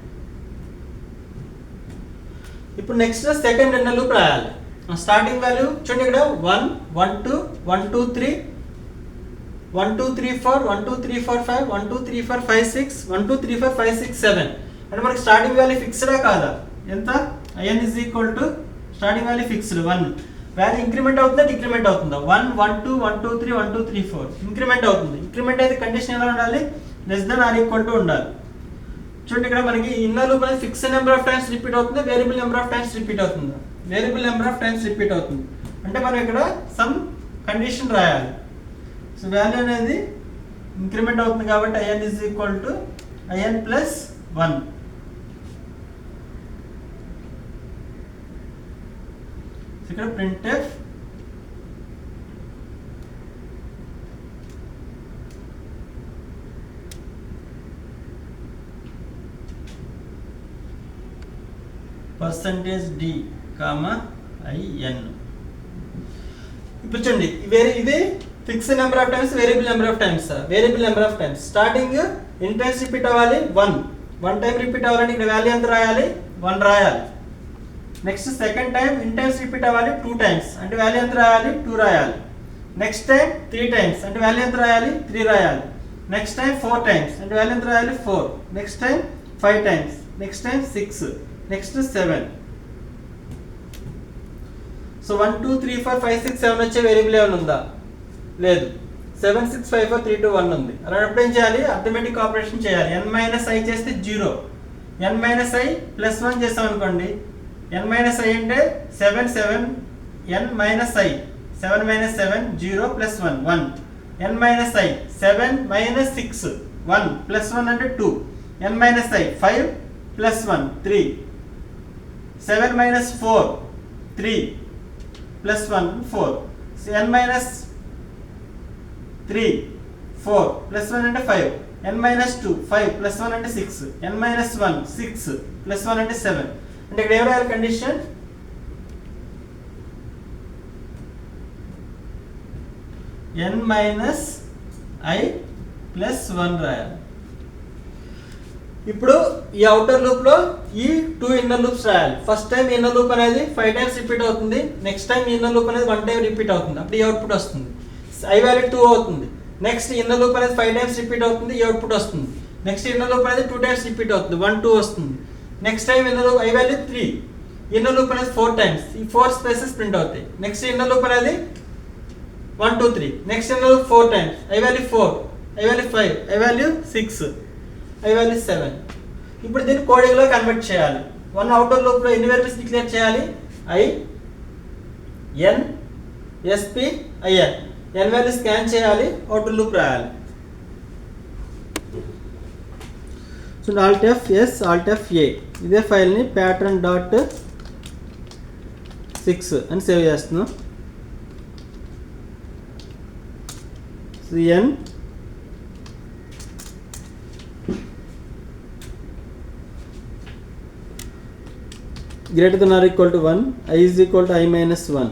S1: ఇప్పుడు నెక్స్ట్ సెకండ్ రెండో లూప్ రాయాలి. స్టార్టింగ్ వాల్యూ చూడండి, ఇక్కడ 1, 1, 2, 1, 2, 3, 1, 2, 3, 4, 1, 2, 3, 4, 5, 1, 2, 3, 4, 5, 6, 1, 2, 3, 4, 5, 6, 7 అంటే మనకి స్టార్టింగ్ వాల్యూ ఫిక్స్డా కాదా, ఎంత IN is equal to starting value fixed 1. Value increment అవుతుందా డిక్రిమెంట్ అవుతుందా, 1, 1, 2, 1, 2, 3, 1, 2, 3, 4 ఇంక్రిమెంట్ అవుతుంది. ఇంక్రిమెంట్ అయితే కండిషన్ ఎలా ఉండాలి, less than or equal to ఉండాలి. చూడండి ఇక్కడ మనకి ఇన్నర్ లూప్ అనేది fixed number of times repeat అవుతుంది, variable number of times repeat అవుతుంది. Variable number of times repeat అవుతుంది అంటే మనం ఇక్కడ సమ్ కండిషన్ రాయాలి. సో వాల్యూ అనేది ఇంక్రిమెంట్ అవుతుంది కాబట్టి in is equal to in plus 1. So ఇక్కడ printf %d, in. ఇప్పుడు చూడండి ఇది fixed number of times, variable number of times. Variable number of times starting ఎన్ని టైమ్స్ రిపీట్ అవ్వాలి? 1 టైం రిపీట్ అవ్వాలంటే ఇక్కడ వాల్యూ ఎంత రాయాలి? 1 రాయాలి. నెక్స్ట్ సెకండ్ టైం ఎన్ని టైమ్స్ రిపీట్ అవ్వాలి? 2 టైమ్స్ అంటే వాల్యూ ఎంత రాయాలి? 2 రాయాలి. నెక్స్ట్ టైం 3 టైమ్స్ అంటే వాల్యూ ఎంత రాయాలి? 3 రాయాలి. నెక్స్ట్ టైం 4 టైమ్స్ అంటే వాల్యూ ఎంత రాయాలి? 4. Next time 5 times, next time 6, next 7. So 1 2 3 4 5 6 7 వచ్చే వేరియబుల్ ఏమైనా ఉందా? లేదు. 7 6 5 4 3 2 1 ఉంది. అలాంటప్పుడు ఏం చేయాలి? అర్థమెటిక్ ఆపరేషన్ చేయాలి. n మైనస్ i చేస్తే 0, n మైనస్ i ప్లస్ 1 చేసాం అనుకోండి. n మైనస్ i అంటే 7 7, n minus i 7 minus 7 0 plus 1 1, n minus i 7 minus 6 1 plus 1 అంటే 2, n minus i 5 plus 1 3, 7 minus 4 3 plus 1 4, n minus 3 4 plus 1 అంటే 5, n minus 2 5 plus 1 అంటే 6, n minus 1 6 plus 1 అంటే 7. అంటే ఇక్కడ ఏం రాయాలి condition? n minus i plus 1 రాయాలి. ఇప్పుడు ఈ అవుటర్ లూప్ లో ఈ 2 ఇన్నర్ లూప్స్ రాయాలి. ఫస్ట్ టైం ఇన్నర్ లూప్ అనేది 5 టైమ్స్ రిపీట్ అవుతుంది. నెక్స్ట్ టైం ఇన్నర్ లూప్ అనేది 1 టైం రిపీట్ అవుతుంది. అప్పుడు ఈ అవుట్పుట్ వస్తుంది. i వాల్యూ 2 అవుతుంది. నెక్స్ట్ ఇన్నర్ లూప్ అనేది 5 టైమ్స్ రిపీట్ అవుతుంది. ఈ అవుట్పుట్ వస్తుంది. నెక్స్ట్ ఇన్నర్ లూప్ అనేది 2 టైమ్స్ రిపీట్ అవుతుంది. 1 2 వస్తుంది. Next time inner loop i value 3, inner loop అనేది 4 టైమ్స్. ఈ 4 స్పేసెస్ ప్రింట్ అవుతాయి. నెక్స్ట్ ఇన్నర్ లూప్ అనేది 1 2 3, next inner loop 4 times. i value 4, i value 5, i value 6, i value 7. ఇప్పుడు దీన్ని coding లో కన్వర్ట్ చేయాలి. 1 అవుటర్ లూప్ లో ఎన్ని వేరియబుల్స్ డిక్లేర్ చేయాలి? i n sp in. n value scan చేయాలి, అవుటర్ లూప్ రాయాలి. So alt f s alt f a ఇదే ఫైల్ ని pattern.6 అని సేవ్ చేస్తున్నాం. n greater than or equal to 1, i is equal to i minus 1.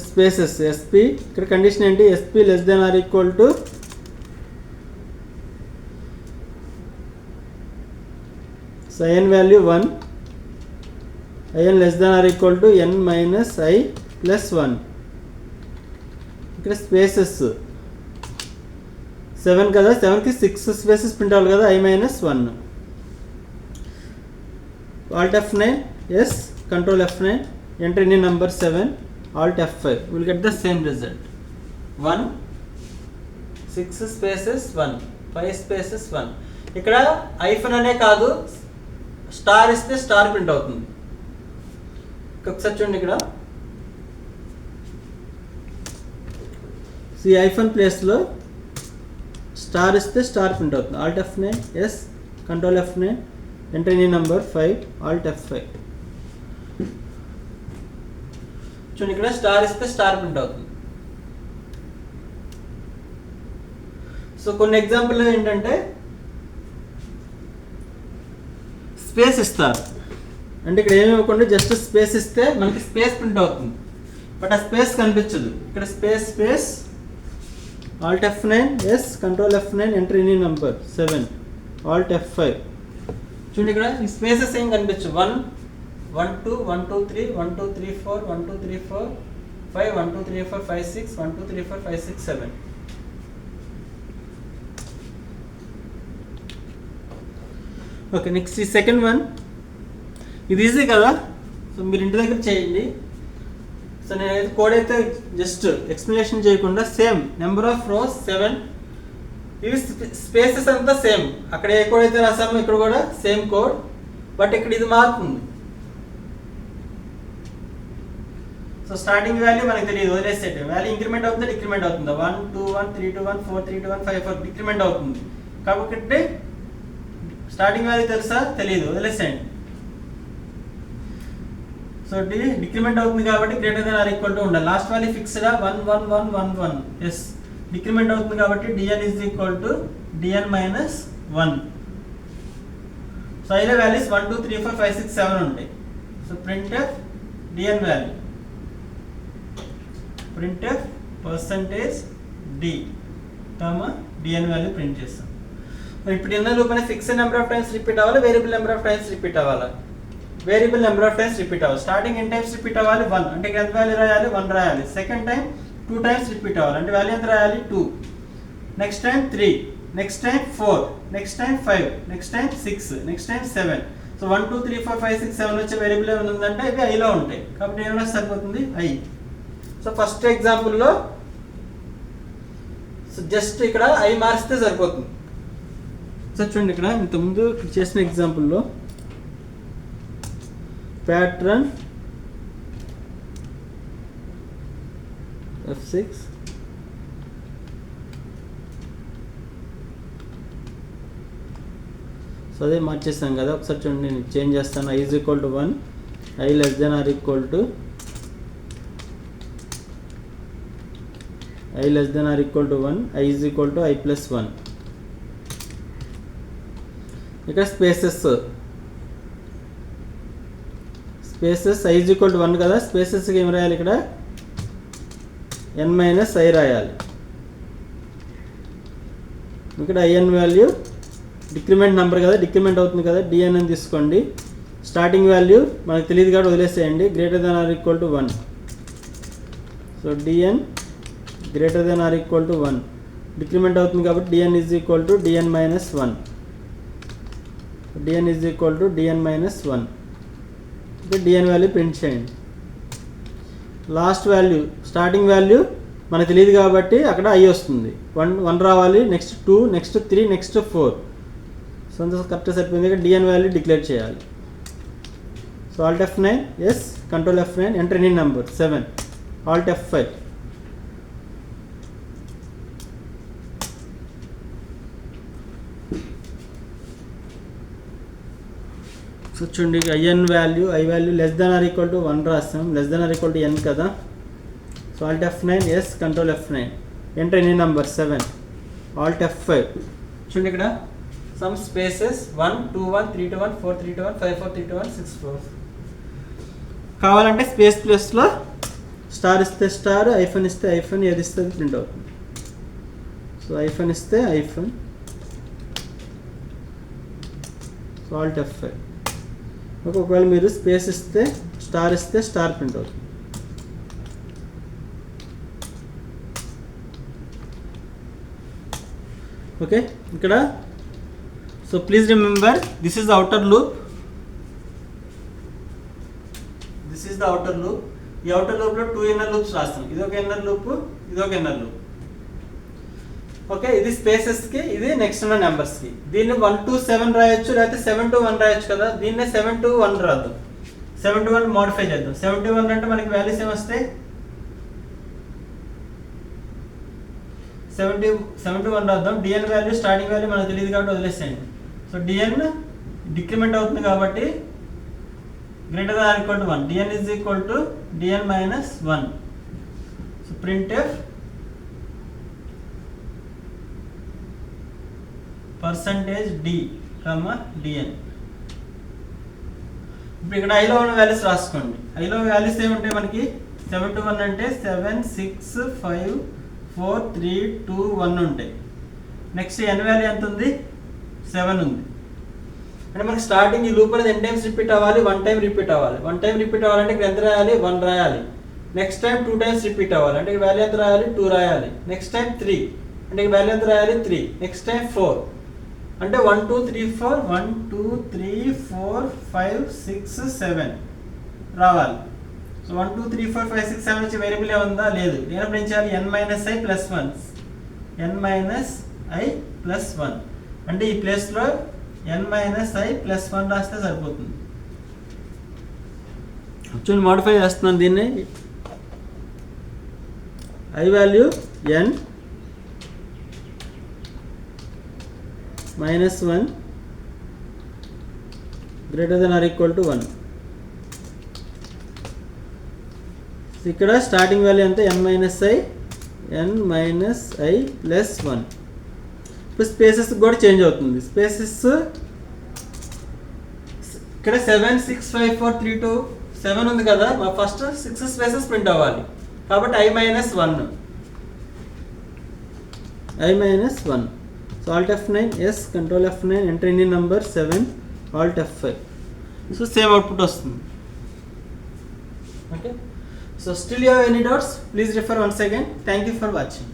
S1: Spaces sp, ఇక్కడ condition ఏంటి? sp less than or equal to so n value 1, in less than or equal to n minus i plus 1. ఇక్కడ spaces 7 కదా, 7 కి 6 spaces print అవ్వాలి కదా, i minus 1. alt F9 yes, control F9, enter any number 7, alt F5, we'll get the same result. 1 6 spaces 1 5 spaces 1. ఇక్కడ hyphen అనే కాదు, star ఇస్తే star print అవుతుంది. ఒకసారి చూడండి ఇక్కడ ఈ హైఫన్ ప్లేస్ లో స్టార్ ఇస్తే స్టార్ ప్రింట్ అవుతుంది. alt F9 yes, control F9, enter any number 5, alt F5. చూడండి ఇక్కడ స్టార్ ఇస్తే స్టార్ ప్రింట్ అవుతుంది. సో కొన్ని ఎగ్జాంపుల్ ఏంటంటే స్పేస్ ఇస్తారు అంటే ఇక్కడ ఏమి ఇవ్వకుండా జస్ట్ స్పేస్ ఇస్తే మనకి స్పేస్ ప్రింట్ అవుతుంది, బట్ ఆ స్పేస్ కనిపించదు. ఇక్కడ space space alt F9 yes, control F9, enter any number 7, alt F5. చూడండి ఇక్కడ ఈ స్పేసెస్ ఏం కనిపించవు. 1 1 2 1 2 3 1 2 3 4 1 2 3 4 5 1 2 3 4 5 6 1 2 3 4 5 6 7. ఓకే, నెక్స్ట్ ఈ సెకండ్ వన్, ఇది ఈజీ కదా, సో మీరు ఇంటి దగ్గర చేయండి. సో నేనైతే కోడ్ అయితే జస్ట్ ఎక్స్ప్లెనేషన్ చేయకుండా సేమ్ నెంబర్ ఆఫ్ రోస్ 7, ఇవి స్పేసెస్ అంతా సేమ్, అక్కడ ఏ కోడ్ అయితే రాసామో ఇక్కడ కూడా సేమ్ కోడ్, బట్ ఇక్కడ ఇది మారుతుంది. సో స్టార్టింగ్ వాల్యూ మనకు తెలియదు, వదిలేసేట వాల్యూ ఇంక్రిమెంట్ అవుతుందా డిక్రిమెంట్ అవుతుందా, 1 2 1 3 2 1 4 3 2 1 5 4 డిక్రిమెంట్ అవుతుంది. కాబట్టి స్టార్టింగ్ వాల్యూ తెలుసా, తెలియదు, వదిలేసేయండి. సో డిక్రిమెంట్ అవుతుంది కాబట్టి greater than or equal to ఉండాలి. లాస్ట్ వాల్యూ ఫిక్స్డా 1 1 1 1 1. ఎస్, డిక్రిమెంట్ అవుతుంది కాబట్టి dn is equal to dn minus 1. So ఐలో వాల్యూస్ 1 2 3 4 5 6 7 ఉంటాయి. So printf dn value, printf %d dn value print చేస్తాం. ఇప్పుడు ఇన్న లూప్ అనేది fixed number of times repeat అవ్వాలి, variable number of times repeat అవ్వాలి. Variable number of times repeat అవ్వాలి. Starting ఎన్ని times repeat అవ్వాలి, 1 అంటే ఎంత వాల్యూ రాయాలి, 1 రాయాలి. సెకండ్ టైం 2 టైమ్స్ రిపీట్ అవ్వాలి, అంటే వాల్యూ ఎంత రాయాలి, 2. Next time 3, next time 4, next time 5, next time 6, next time 7. So 1 2 3 4 5 6 7 వచ్చే వేరియబుల్ ఏమైనా ఉందంటే ఇవి ఐలో ఉంటాయి, కాబట్టి ఏమైనా సరిపోతుంది ఐ. సో ఫస్ట్ ఎగ్జాంపుల్లో సో జస్ట్ ఇక్కడ ఐ మార్చితే సరిపోతుంది. సో చూడండి, ఇక్కడ ఇంతకుముందు చేసిన ఎగ్జాంపుల్లో ప్యాట్రన్ F6 సో అదే మార్చేస్తాం కదా, ఒకసారి చూడండి నేను చేంజ్ చేస్తాను. I = 1, I <= I 1, I = I+1. ఇక్కడ స్పేసెస్ I = 1 కదా, స్పేసెస్కి ఏం రాయాలి, ఇక్కడ n - I రాయాలి. ఇక్కడ in వాల్యూ డిక్రిమెంట్ నెంబర్ కదా, డిక్రిమెంట్ అవుతుంది కదా, dn అని తీసుకోండి. స్టార్టింగ్ వాల్యూ మనకు తెలియదు కాబట్టి వదిలేసేయండి, greater than or equal to 1. So dn greater than or equal to 1, decrement అవుతుంది కాబట్టి dn is equal to dn minus 1. dn is equal to dn minus 1. ఇక్కడ dn వాల్యూ ప్రింట్ చేయండి. లాస్ట్ వాల్యూ స్టార్టింగ్ వాల్యూ మనకు తెలియదు కాబట్టి అక్కడ i వస్తుంది, 1 రావాలి, నెక్స్ట్ 2, నెక్స్ట్ 3, నెక్స్ట్ 4. సో అంత కరెక్ట్గా సరిపోయింది. ఇక్కడ dn వాల్యూ డిక్లేర్ చేయాలి. So Alt F9, yes, control F9, enter any number 7, Alt F5. So చూడండి, I value less than or equal to 1 రాస్తాం, less than or equal to n కదా. So Alt F9, yes, control F9, enter any number 7, Alt F5. చూడండి ఇక్కడ some spaces 1 2 1 3 2 1 4 3 2 1 5 4 3 2 1 6 4. కావాలంటే space ప్లస్లో star ఇస్తే star, iPhone ఇస్తే iPhone, ఏది ఇస్తే అది ప్రింట్ అవుతుంది. సో ఐఫోన్ ఇస్తే ఐఫోన్, సో Alt F5. ఒకవేళ మీరు స్పేస్ ఇస్తే స్టార్ ప్రింట్ అవుతుంది. ఓకే, ఇక్కడ so please remember this is the outer loop, ఈ అవుటర్ లూప్లో 2 ఇన్నర్ లూప్స్ రాస్తాం. ఇది ఒక ఇన్నర్ లూప్, ఇది ఒక ఇన్నర్ లూప్. ఓకే, ఇది స్పేసెస్కి, ఇది నెక్స్ట్ ఉన్న నెంబర్స్కి. దీన్ని 1 to 7 రాయొచ్చు, లేకపోతే 7 to 1 రాయొచ్చు కదా. దీన్నే 7 to 1 రాద్దాం, 7 to 1 మోడిఫై చేద్దాం. 7 to 1 అంటే మనకి వాల్యూస్ ఏమొస్తాయి, 7 to 1 రాద్దాం. dn వాల్యూ స్టార్టింగ్ వాల్యూ మనకు తెలియదు కాబట్టి వదిలేసేయండి. సో dn డిక్రిమెంట్ అవుతుంది కాబట్టి greater than or equal to 1, dn is equal to dn minus 1. So printf %d, dn. ఇప్పుడు ఇక్కడ ఐలో ఉన్న వాల్యూస్ రాసుకోండి. ఐలో వాల్యూస్ ఏముంటాయి మనకి, 7 to 1 అంటే 7 6 5 4 3 2 1 ఉంటాయి. నెక్స్ట్ n వాల్యూ ఎంత ఉంది, 7 ఉంది. అంటే మనకి స్టార్టింగ్ ఈ లూప్ అనేది n టైమ్స్ రిపీట్ అవ్వాలి, 1 టైం రిపీట్ అవ్వాలి. 1 టైం రిపీట్ అవ్వాలంటే ఇక్కడ ఎంత రాయాలి, 1 రాయాలి. నెక్స్ట్ టైం 2 టైమ్స్ రిపీట్ అవ్వాలి, అంటే వాల్యూ ఎంత రాయాలి, 2 రాయాలి. నెక్స్ట్ టైం 3 అంటే వాల్యూ ఎంత రాయాలి, 3. నెక్స్ట్ టైం 4 అంటే 1 2 3 4 1 2 3 4 5 6 7 రావాలి. సో 1 2 3 4 5 6 7 వచ్చి వేరియబుల్ ఏముందా, లేదు. నేను ఏం చేయాలి, n - I + 1, n - I plus 1 అంటే ఈ ప్లేస్లో n మైనస్ ఐ ప్లస్ 1 రాస్తే సరిపోతుంది. చూడండి మోడిఫై చేస్తున్నాను దీన్ని. I value n minus 1 greater than or equal to 1. ఇక్కడ స్టార్టింగ్ వాల్యూ అంతా n మైనస్ ఐ ప్లస్ 1. ఇప్పుడు స్పేసెస్ కూడా చేంజ్ అవుతుంది. స్పేసెస్ ఇక్కడ 7 6 5 4 3 2 7 ఉంది కదా, మా ఫస్ట్ 6 స్పేసెస్ ప్రింట్ అవ్వాలి కాబట్టి i minus 1. So alt F9 yes control F9 enter any number 7 alt F5. So same output వస్తుంది. Okay. So still you have any doubts? Please refer once again. Thank you for watching.